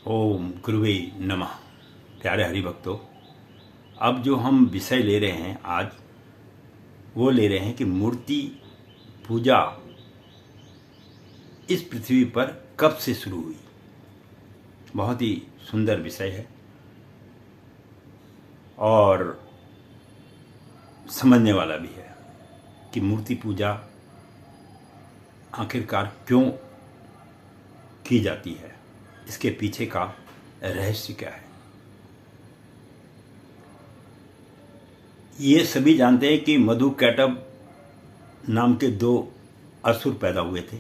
ओम गुरुवे नमः। प्यारे हरिभक्तों, अब जो हम विषय ले रहे हैं आज वो ले रहे हैं कि मूर्ति पूजा इस पृथ्वी पर कब से शुरू हुई। बहुत ही सुंदर विषय है और समझने वाला भी है कि मूर्ति पूजा आखिरकार क्यों की जाती है, इसके पीछे का रहस्य क्या है। ये सभी जानते हैं कि मधु कैटभ नाम के दो असुर पैदा हुए थे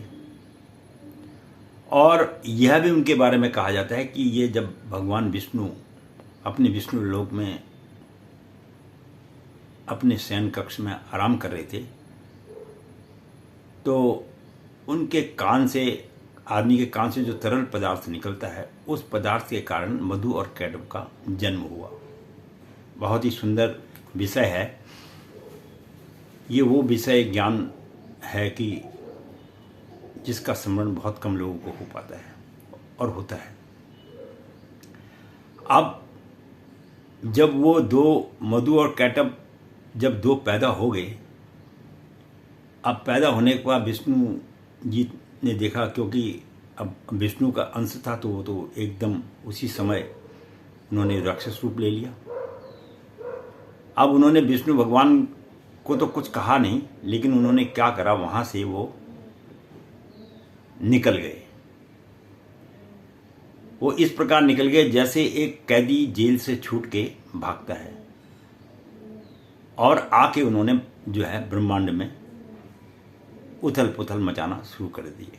और यह भी उनके बारे में कहा जाता है कि ये जब भगवान विष्णु अपने विष्णु लोक में अपने शयन कक्ष में आराम कर रहे थे तो उनके कान से, आदमी के कान से जो तरल पदार्थ निकलता है उस पदार्थ के कारण मधु और कैटभ का जन्म हुआ। बहुत ही सुंदर विषय है ये। वो विषय ज्ञान है कि जिसका स्मरण बहुत कम लोगों को हो पाता है और होता है। अब जब वो दो मधु और कैटभ जब दो पैदा हो गए, अब पैदा होने के बाद विष्णु जी ने देखा, क्योंकि अब विष्णु का अंश था तो वो तो एकदम उसी समय उन्होंने राक्षस रूप ले लिया। अब उन्होंने विष्णु भगवान को तो कुछ कहा नहीं, लेकिन उन्होंने क्या करा, वहां से वो निकल गए। वो इस प्रकार निकल गए जैसे एक कैदी जेल से छूट के भागता है और आके उन्होंने जो है ब्रह्मांड में उथल पुथल मचाना शुरू कर दिए।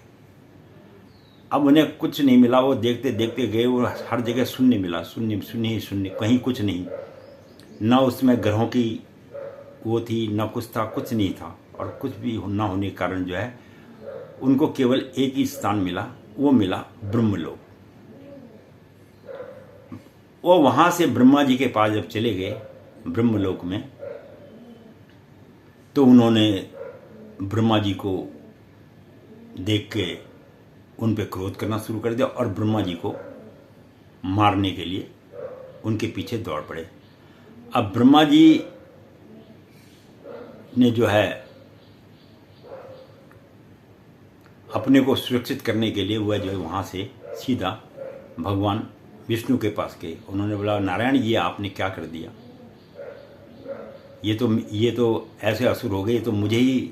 अब उन्हें कुछ नहीं मिला, वो देखते देखते गए, वो हर जगह शून्य मिला, शून्य शून्य ही शून्य, कहीं कुछ नहीं। न उसमें ग्रहों की वो थी, न कुछ था, कुछ नहीं था। और कुछ भी न होने के कारण जो है उनको केवल एक ही स्थान मिला, वो मिला ब्रह्मलोक। वो वहां से ब्रह्मा जी के पास जब चले गए ब्रह्मलोक में, तो उन्होंने ब्रह्मा जी को देख के उन पे क्रोध करना शुरू कर दिया और ब्रह्मा जी को मारने के लिए उनके पीछे दौड़ पड़े। अब ब्रह्मा जी ने जो है अपने को सुरक्षित करने के लिए वह जो है वहां से सीधा भगवान विष्णु के पास गए। उन्होंने बोला, नारायण ये आपने क्या कर दिया, ये तो ऐसे असुर हो गए, ये तो मुझे ही,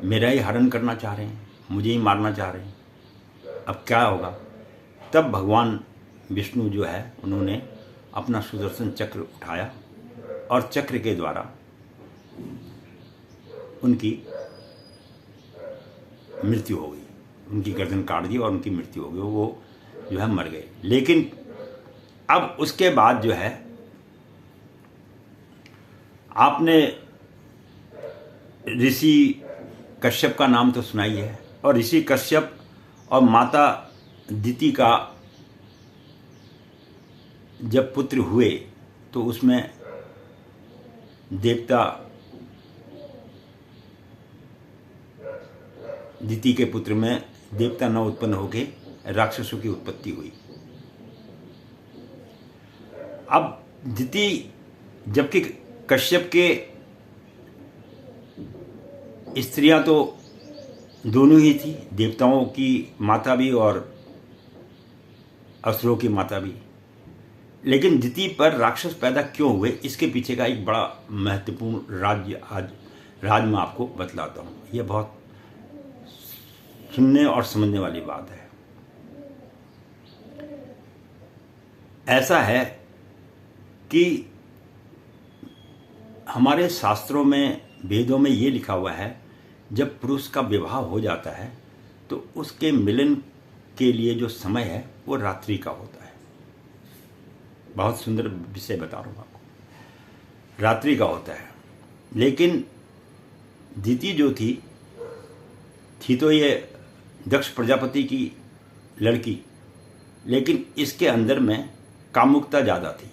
मेरा ही हरण करना चाह रहे हैं, मुझे ही मारना चाह रहे हैं, अब क्या होगा। तब भगवान विष्णु जो है उन्होंने अपना सुदर्शन चक्र उठाया और चक्र के द्वारा उनकी मृत्यु हो गई, उनकी गर्दन काट दी और उनकी मृत्यु हो गई, वो जो है मर गए। लेकिन अब उसके बाद जो है आपने ऋषि कश्यप का नाम तो सुना ही है, और ऋषि कश्यप और माता दिति का जब पुत्र हुए तो उसमें देवता दिति के पुत्र में देवता न उत्पन्न होके राक्षसों की उत्पत्ति हुई। अब दिति, जबकि कश्यप के स्त्रियां तो दोनों ही थी, देवताओं की माता भी और असुरों की माता भी, लेकिन दिति पर राक्षस पैदा क्यों हुए, इसके पीछे का एक बड़ा महत्वपूर्ण राज मैं आपको बतलाता हूँ। यह बहुत सुनने और समझने वाली बात है। ऐसा है कि हमारे शास्त्रों में, वेदों में ये लिखा हुआ है, जब पुरुष का विवाह हो जाता है तो उसके मिलन के लिए जो समय है वो रात्रि का होता है। बहुत सुंदर विषय बता रहा हूँ आपको, रात्रि का होता है। लेकिन दिति जो थी तो ये दक्ष प्रजापति की लड़की, लेकिन इसके अंदर में कामुकता ज़्यादा थी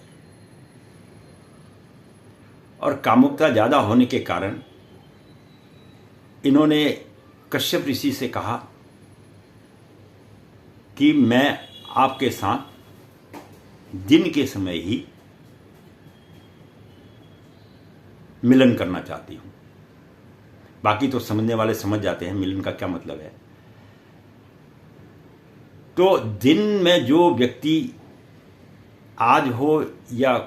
और कामुकता ज़्यादा होने के कारण इन्होंने कश्यप ऋषि से कहा कि मैं आपके साथ दिन के समय ही मिलन करना चाहती हूं। बाकी तो समझने वाले समझ जाते हैं मिलन का क्या मतलब है। तो दिन में जो व्यक्ति आज हो या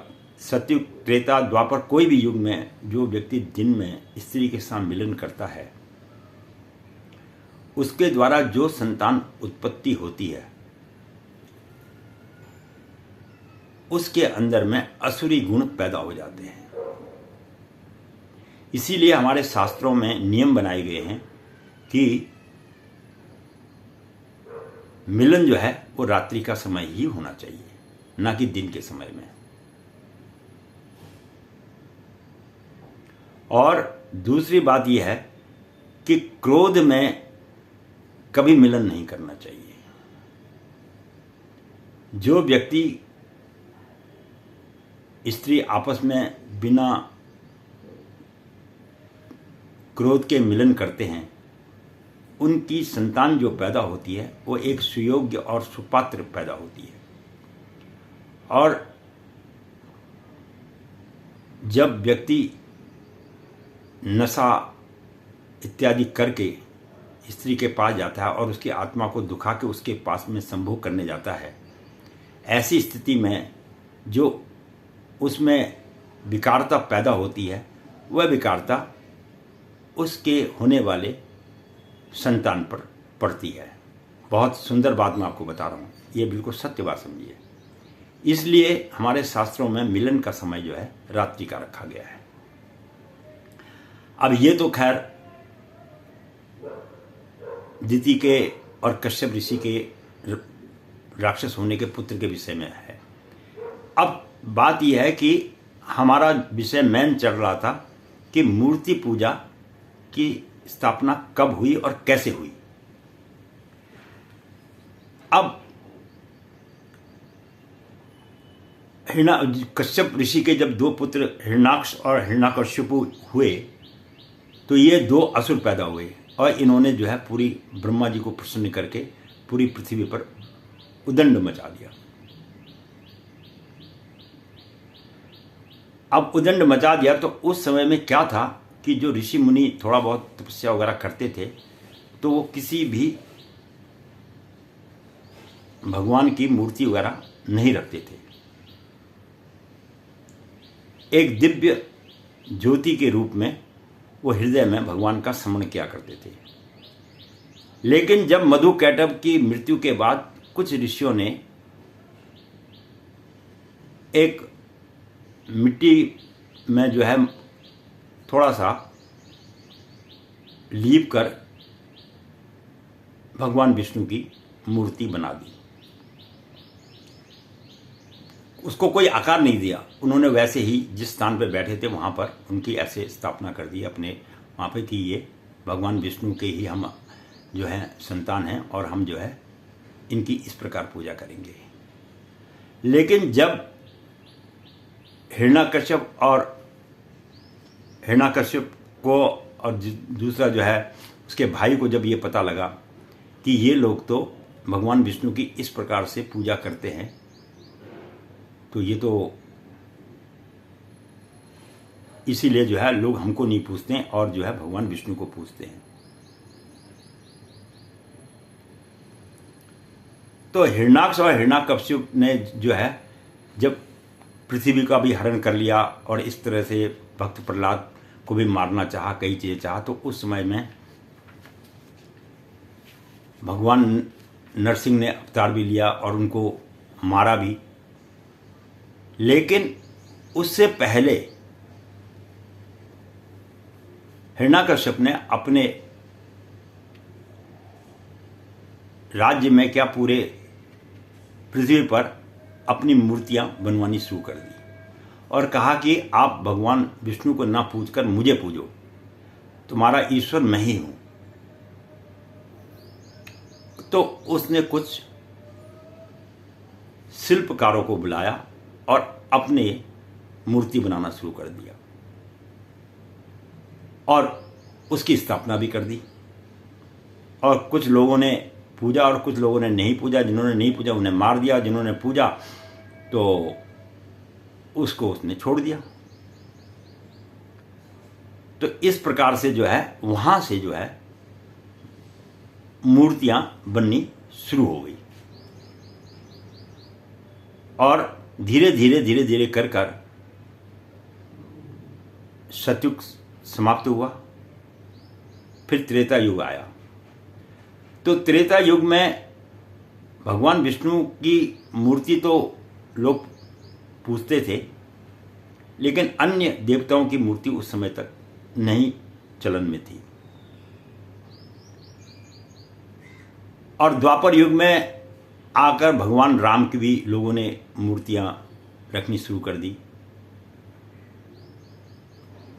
सतयुग त्रेता द्वापर कोई भी युग में जो व्यक्ति दिन में स्त्री के साथ मिलन करता है, उसके द्वारा जो संतान उत्पत्ति होती है उसके अंदर में असुरी गुण पैदा हो जाते हैं। इसीलिए हमारे शास्त्रों में नियम बनाए गए हैं कि मिलन जो है वो रात्रि का समय ही होना चाहिए, ना कि दिन के समय में। और दूसरी बात यह है कि क्रोध में कभी मिलन नहीं करना चाहिए। जो व्यक्ति स्त्री आपस में बिना क्रोध के मिलन करते हैं, उनकी संतान जो पैदा होती है वो एक सुयोग्य और सुपात्र पैदा होती है। और जब व्यक्ति नशा इत्यादि करके स्त्री के पास जाता है और उसकी आत्मा को दुखा के उसके पास में संभोग करने जाता है, ऐसी स्थिति में जो उसमें विकारता पैदा होती है, वह विकारता उसके होने वाले संतान पर पड़ती है। बहुत सुंदर बात मैं आपको बता रहा हूँ, ये बिल्कुल सत्य बात समझिए। इसलिए हमारे शास्त्रों में मिलन का समय जो है रात्रि का रखा गया है। अब ये तो खैर दिति के और कश्यप ऋषि के राक्षस होने के पुत्र के विषय में है। अब बात यह है कि हमारा विषय मेन चल रहा था कि मूर्ति पूजा की स्थापना कब हुई और कैसे हुई। अब कश्यप ऋषि के जब दो पुत्र हिरण्याक्ष और हिरण्यकश्यपु हुए तो ये दो असुर पैदा हुए और इन्होंने जो है पूरी ब्रह्मा जी को प्रसन्न करके पूरी पृथ्वी पर उदंड मचा दिया। अब उदंड मचा दिया तो उस समय में क्या था कि जो ऋषि मुनि थोड़ा बहुत तपस्या वगैरह करते थे तो वो किसी भी भगवान की मूर्ति वगैरह नहीं रखते थे। एक दिव्य ज्योति के रूप में वो हृदय में भगवान का स्मरण किया करते थे। लेकिन जब मधु कैटभ की मृत्यु के बाद कुछ ऋषियों ने एक मिट्टी में जो है थोड़ा सा लीप कर भगवान विष्णु की मूर्ति बना दी। उसको कोई आकार नहीं दिया, उन्होंने वैसे ही जिस स्थान पर बैठे थे वहाँ पर उनकी ऐसे स्थापना कर दी अपने वहाँ पे कि ये भगवान विष्णु के ही हम जो है संतान हैं और हम जो है इनकी इस प्रकार पूजा करेंगे। लेकिन जब हिरण्याकश्यप को और दूसरा जो है उसके भाई को जब ये पता लगा कि ये लोग तो भगवान विष्णु की इस प्रकार से पूजा करते हैं, तो ये तो इसीलिए जो है लोग हमको नहीं पूछते हैं और जो है भगवान विष्णु को पूछते हैं। तो हिरण्याक्ष और हिरण्यकश्यप ने जो है जब पृथ्वी का भी हरण कर लिया और इस तरह से भक्त प्रहलाद को भी मारना चाहा, कई चीजें चाहा, तो उस समय में भगवान नरसिंह ने अवतार भी लिया और उनको मारा भी। लेकिन उससे पहले हिरण्याकश्यप ने अपने राज्य में क्या पूरे पृथ्वी पर अपनी मूर्तियां बनवानी शुरू कर दी और कहा कि आप भगवान विष्णु को ना पूजकर मुझे पूजो, तुम्हारा ईश्वर मैं ही हूं। तो उसने कुछ शिल्पकारों को बुलाया और अपने मूर्ति बनाना शुरू कर दिया और उसकी स्थापना भी कर दी। और कुछ लोगों ने पूजा और कुछ लोगों ने नहीं पूजा। जिन्होंने नहीं पूजा उन्हें मार दिया, जिन्होंने पूजा तो उसको उसने छोड़ दिया। तो इस प्रकार से जो है वहां से जो है मूर्तियां बननी शुरू हो गई और धीरे धीरे धीरे धीरे कर कर सतयुग समाप्त हुआ। फिर त्रेता युग आया। तो त्रेता युग में भगवान विष्णु की मूर्ति तो लोग पूजते थे, लेकिन अन्य देवताओं की मूर्ति उस समय तक नहीं चलन में थी। और द्वापर युग में आकर भगवान राम की भी लोगों ने मूर्तियां रखनी शुरू कर दी।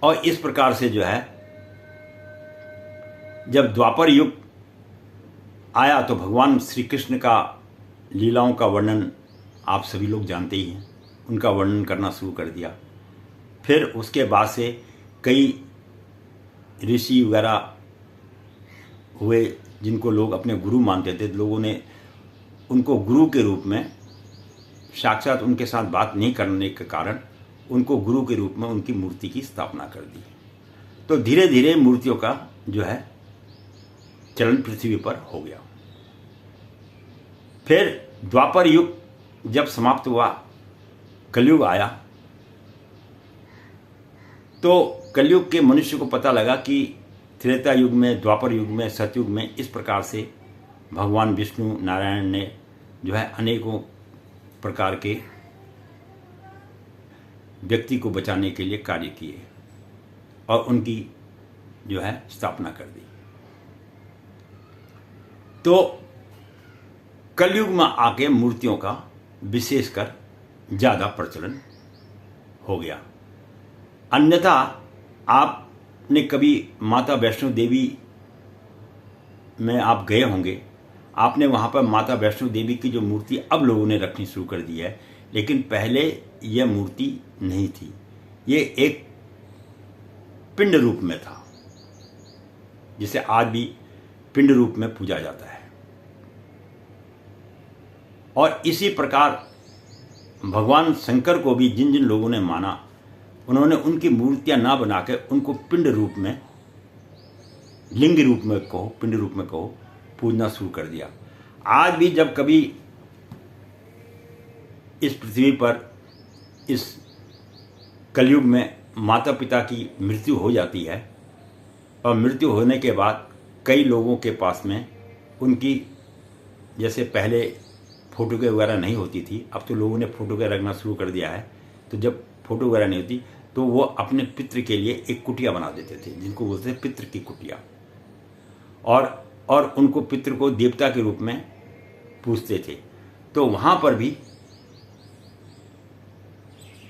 और इस प्रकार से जो है जब द्वापर युग आया तो भगवान श्री कृष्ण का लीलाओं का वर्णन आप सभी लोग जानते ही हैं, उनका वर्णन करना शुरू कर दिया। फिर उसके बाद से कई ऋषि वगैरह हुए जिनको लोग अपने गुरु मानते थे। लोगों ने उनको गुरु के रूप में, साक्षात उनके साथ बात नहीं करने के कारण उनको गुरु के रूप में उनकी मूर्ति की स्थापना कर दी। तो धीरे धीरे मूर्तियों का जो है चलन पृथ्वी पर हो गया। फिर द्वापर युग जब समाप्त हुआ, कलयुग आया। तो कलयुग के मनुष्य को पता लगा कि त्रेता युग में, द्वापर युग में, सतयुग में इस प्रकार से भगवान विष्णु नारायण ने जो है अनेकों प्रकार के व्यक्ति को बचाने के लिए कार्य किए और उनकी जो है स्थापना कर दी। तो कलयुग में आके मूर्तियों का विशेषकर ज्यादा प्रचलन हो गया। अन्यथा आपने कभी माता वैष्णो देवी में आप गए होंगे, आपने वहां पर माता वैष्णो देवी की जो मूर्ति अब लोगों ने रखनी शुरू कर दी है, लेकिन पहले यह मूर्ति नहीं थी। ये एक पिंड रूप में था, जिसे आज भी पिंड रूप में पूजा जाता है। और इसी प्रकार भगवान शंकर को भी जिन जिन लोगों ने माना, उन्होंने उनकी मूर्तियां ना बना के उनको पिंड रूप में, लिंग रूप में कहो, पिंड रूप में कहो, पूजना शुरू कर दिया। आज भी जब कभी इस पृथ्वी पर इस कलयुग में माता पिता की मृत्यु हो जाती है और मृत्यु होने के बाद कई लोगों के पास में उनकी, जैसे पहले फोटो वगैरह नहीं होती थी, अब तो लोगों ने फोटो वगैरह रखना शुरू कर दिया है। तो जब फोटो वगैरह नहीं होती तो वो अपने पितृ के लिए एक कुटिया बना देते थे, जिनको बोलते थे पितृ की कुटिया, और उनको पितृ को देवता के रूप में पूजते थे। तो वहां पर भी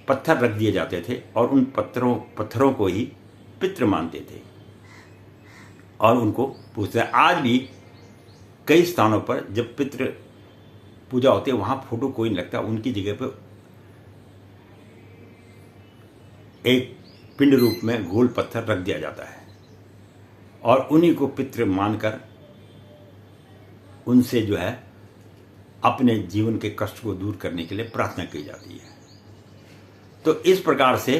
पत्थर रख दिए जाते थे और उन पत्थरों को ही पितृ मानते थे और उनको पूजते। आज भी कई स्थानों पर जब पितृ पूजा होती है वहां फोटो कोई नहीं लगता, उनकी जगह पर एक पिंड रूप में गोल पत्थर रख दिया जाता है और उन्हीं को पितृ मानकर उनसे जो है अपने जीवन के कष्ट को दूर करने के लिए प्रार्थना की जाती है। तो इस प्रकार से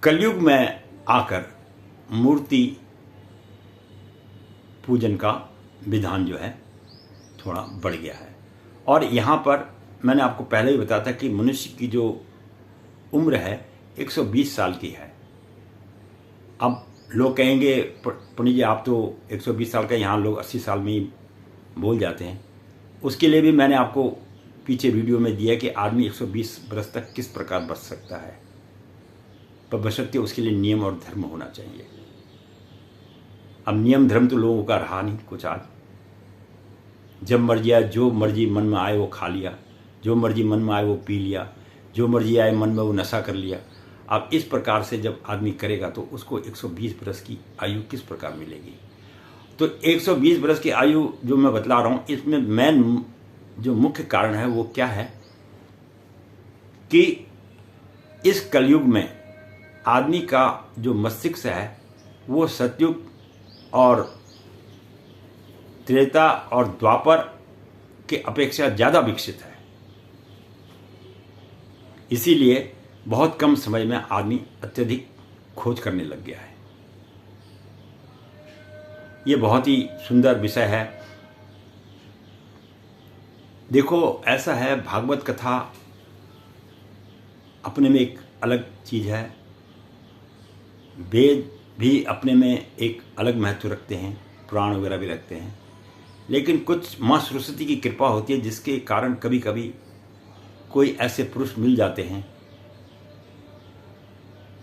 कलयुग में आकर मूर्ति पूजन का विधान जो है थोड़ा बढ़ गया है। और यहाँ पर मैंने आपको पहले ही बताया था कि मनुष्य की जो उम्र है 120 साल की है। अब लोग कहेंगे पुण्य जी आप तो 120 साल का, यहाँ लोग 80 साल में ही बोल जाते हैं। उसके लिए भी मैंने आपको पीछे वीडियो में दिया कि आदमी 120 वर्ष तक किस प्रकार बच सकता है, पर बशर्ते उसके लिए नियम और धर्म होना चाहिए। अब नियम धर्म तो लोगों का रहा नहीं कुछ। आज जब मर्जी आए, जो मर्जी मन में आए वो खा लिया, जो मर्जी मन में आए वो पी लिया, जो मर्जी आए मन में वो नशा कर लिया। अब इस प्रकार से जब आदमी करेगा तो उसको 120 वर्ष की आयु किस प्रकार मिलेगी। तो 120 वर्ष की आयु जो मैं बतला रहा हूँ, इसमें मेन जो मुख्य कारण है वो क्या है कि इस कलयुग में आदमी का जो मस्तिष्क है वो सतयुग और त्रेता और द्वापर के अपेक्षा ज़्यादा विकसित है। इसीलिए बहुत कम समय में आदमी अत्यधिक खोज करने लग गया है। ये बहुत ही सुंदर विषय है। देखो, ऐसा है, भागवत कथा अपने में एक अलग चीज़ है, वेद भी अपने में एक अलग महत्व रखते हैं, पुराण वगैरह भी रखते हैं, लेकिन कुछ माँ सरस्वती की कृपा होती है जिसके कारण कभी कभी कोई ऐसे पुरुष मिल जाते हैं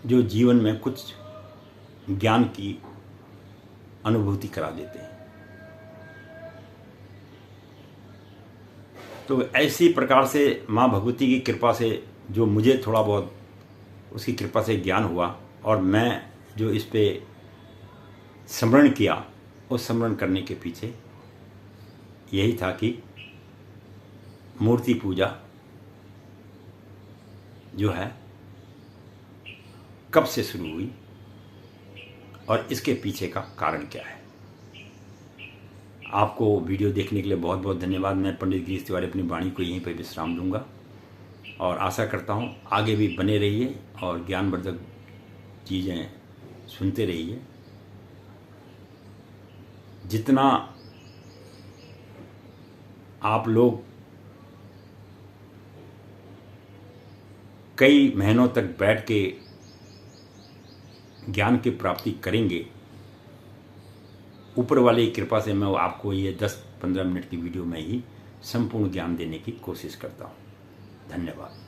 जो जीवन में कुछ ज्ञान की अनुभूति करा देते हैं। तो ऐसी प्रकार से माँ भगवती की कृपा से जो मुझे थोड़ा बहुत उसकी कृपा से ज्ञान हुआ, और मैं जो इस पे स्मरण किया, उस स्मरण करने के पीछे यही था कि मूर्ति पूजा जो है कब से शुरू हुई और इसके पीछे का कारण क्या है। आपको वीडियो देखने के लिए बहुत बहुत धन्यवाद। मैं पंडित गिरीश तिवारी अपनी वाणी को यहीं पर विश्राम दूंगा और आशा करता हूँ आगे भी बने रहिए और ज्ञानवर्धक चीज़ें सुनते रहिए। जितना आप लोग कई महीनों तक बैठ के ज्ञान की प्राप्ति करेंगे, ऊपर वाले की कृपा से मैं आपको ये 10-15 मिनट की वीडियो में ही संपूर्ण ज्ञान देने की कोशिश करता हूँ। धन्यवाद।